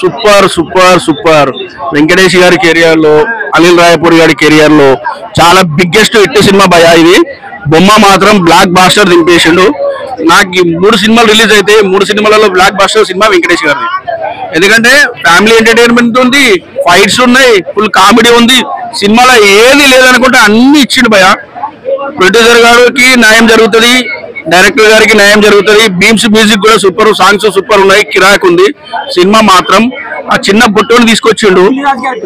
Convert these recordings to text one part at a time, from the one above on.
Super super super. Venkatesh గారి career లో, అనిల్ రాయపూడి గారి కెరియర్ లో చాలా బిగ్గెస్ట్ హిట్ సినిమా భయ ఇది. బొమ్మ మాత్రం బ్లాక్ బాస్టర్ దింపేసిండు. నాకు ఈ 3 సినిమాలు రిలీజ్ అయితే 3 సినిమాలలో బ్లాక్ బాస్టర్ సినిమా వెంకటేష్ గారిది. ఎందుకంటే ఫ్యామిలీ ఎంటర్టైన్మెంట్ ఉంది, ఫైట్స్ ఉన్నాయి, ఫుల్ కామెడీ ఉంది. సినిమాలో ఏది లేదనుకుంటే అన్ని ఇచ్చిండు భయ. ప్రొడ్యూసర్ గారికి న్యాయం జరుగుతుంది, డైరెక్టర్ గారికి న్యాయం జరుగుతుంది. బీమ్స్ మ్యూజిక్ కూడా సూపర్, సాంగ్స్ సూపర్ ఉన్నాయి, కిరాక్ ఉంది. సినిమా మాత్రం ఆ చిన్న బుట్టోని తీసుకొచ్చిండు.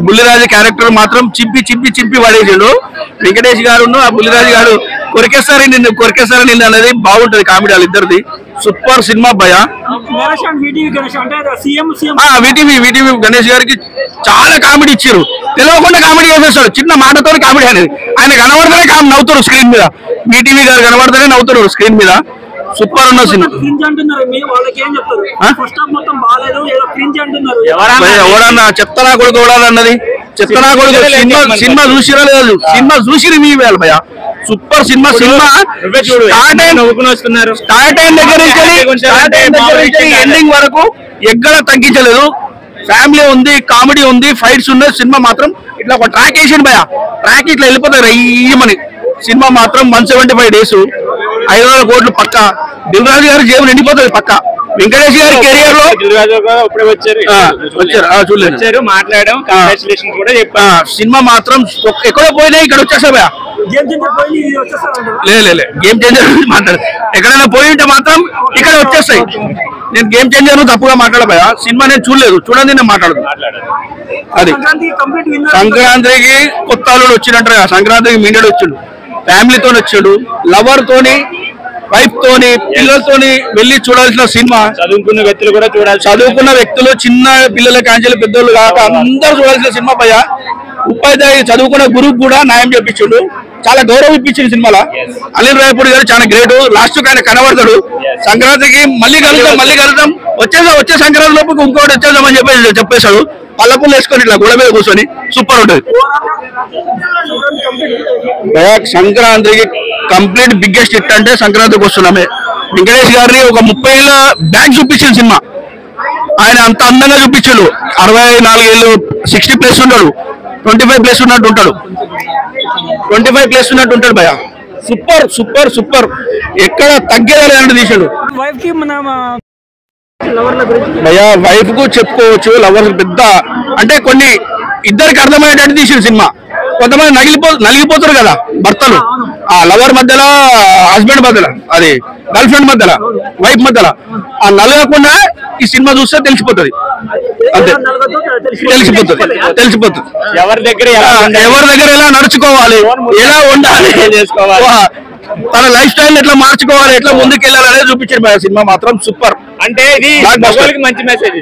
బుల్లిరాజు క్యారెక్టర్ మాత్రం చింపి పడేసిండు. వెంకటేష్ గారు ఆ బుల్లిరాజు గారు కొరికేస్తారని నిన్ను అనేది బాగుంటది. కామెడీ వాళ్ళిద్దరిది సూపర్ సినిమా భయ. వీటీవీ గణేష్ గారికి చాలా కామెడీ ఇచ్చారు. తెలియకుండా కామెడీ చేసేస్తాడు, చిన్న మాటతో కామెడీ అనేది. ఆయన కనబడితేనే నవ్వుతారు స్క్రీన్ మీద. వీటీవీ గారు కనబడితేనే నవ్వుతారు స్క్రీన్ మీద. సూపర్ ఉన్న సినిమా. ఎవరన్నా చెత్తనా కొడుకు ఎవడన్నది? చెత్తనా కొడుకు సినిమా చూసిరా లేదు? సినిమా చూసి రివ్యూ ఇవ్వాలి భయ. Super cinema. స్టార్ట్ అయిన దగ్గర నుంచి ఎండింగ్ వరకు ఎక్కడ తగ్గించలేదు. ఫ్యామిలీ ఉంది, కామెడీ ఉంది, ఫైట్స్ ఉన్నాయి. సినిమా మాత్రం ఇట్లా ఒక ట్రాక్ వేసిండు భయ. ట్రాక్ ఇట్లా వెళ్ళిపోతారు రయ్యమని. సినిమా మాత్రం 175 days 500 కోట్లు పక్క. దిల్రాజు గారి జేబు నిండిపోతుంది పక్క. వెంకటేష్ గారి కెరియర్ లో వచ్చారు మాట్లాడడం, సినిమా మాత్రం ఎక్కడో పోయినా ఇక్కడ వచ్చేసా భయ. లే గేమ్ చేంజర్ మాట్లాడు. ఎక్కడైనా పోయి ఉంటే మాత్రం ఇక్కడ వచ్చేస్తాయి. నేను గేమ్ చేంజర్ తప్పుగా మాట్లాడబోయా. సినిమా నేను చూడలేదు, చూడండి నేను మాట్లాడదు. అది సంక్రాంతికి కొత్త అల్లుడు వచ్చినట్టు. సంక్రాంతికి మీడియాడు వచ్చిండు, ఫ్యామిలీతో వచ్చాడు, లవర్ తోని, వైఫ్ తోని, పిల్లలతోని వెళ్ళి చూడాల్సిన సినిమా. చదువుకున్న వ్యక్తులు కూడా చూడాలి. చదువుకున్న వ్యక్తులు, చిన్న పిల్లల కాంచెలు పెద్దోళ్ళు కాక అందరూ చూడాల్సిన సినిమా భయ. ఉపాధ్యాయులు చదువుకున్న గురువు కూడా న్యాయం చేపించిండు. చాలా గౌరవం ఇప్పించింది సినిమాలో. అనిల్ రాయపూడి గారు చాలా గ్రేట్. లాస్ట్ ఆయన కనబడతాడు. సంక్రాంతికి మళ్ళీ కలుద్దాం వచ్చే సంక్రాంతి లోపు ఇంకోటి వచ్చేద్దామని చెప్పేశాడు. పల్లపులు వేసుకొని ఇట్లా గోడ మీద కూర్చొని సూపర్ ఉంటుంది. సంక్రాంతికి కంప్లీట్ బిగ్గెస్ట్ హిట్ అంటే సంక్రాంతికి వస్తున్నామే. వెంకటేష్ గారిని ఒక 30 ఏళ్ళ బ్యాక్ చూపించిన సినిమా. ఆయన అంత అందంగా చూపించాడు. 64 ఏళ్ళు, 60+ ఉంటాడు, 25+ ఉన్నట్టు ఉంటాడు, 25+ ఉన్నట్టు ఉంటాడు భయ. Super super super. ఎక్కడ తగ్గేదాన్ని తీసాడు. భయ వైఫ్ కు చెప్పుకోవచ్చు, లవర్స్ పెద్ద అంటే కొన్ని ఇద్దరికి అర్థమయ్యేటట్టు తీసిన సినిమా. కొంతమంది నలిగిపోతారు కదా భర్తలు, ఆ లవర్ మధ్యలో, హస్బెండ్ మధ్యలో, అది గర్ల్ ఫ్రెండ్ మధ్యలో, వైఫ్ మధ్యలో ఆ నలగకుండా ఈ సినిమా చూస్తే తెలిసిపోతుంది. అంతే, తెలిసిపోతుంది ఎవరి దగ్గర ఎలా నడుచుకోవాలి, ఎలా ఉండాలి, తన లైఫ్ స్టైల్ ఎట్లా మార్చుకోవాలి, ఎట్లా ముందుకు వెళ్ళాలి అనేది చూపించారు సినిమా. మాత్రం సూపర్. అంటే ఇది మంచి మెసేజ్.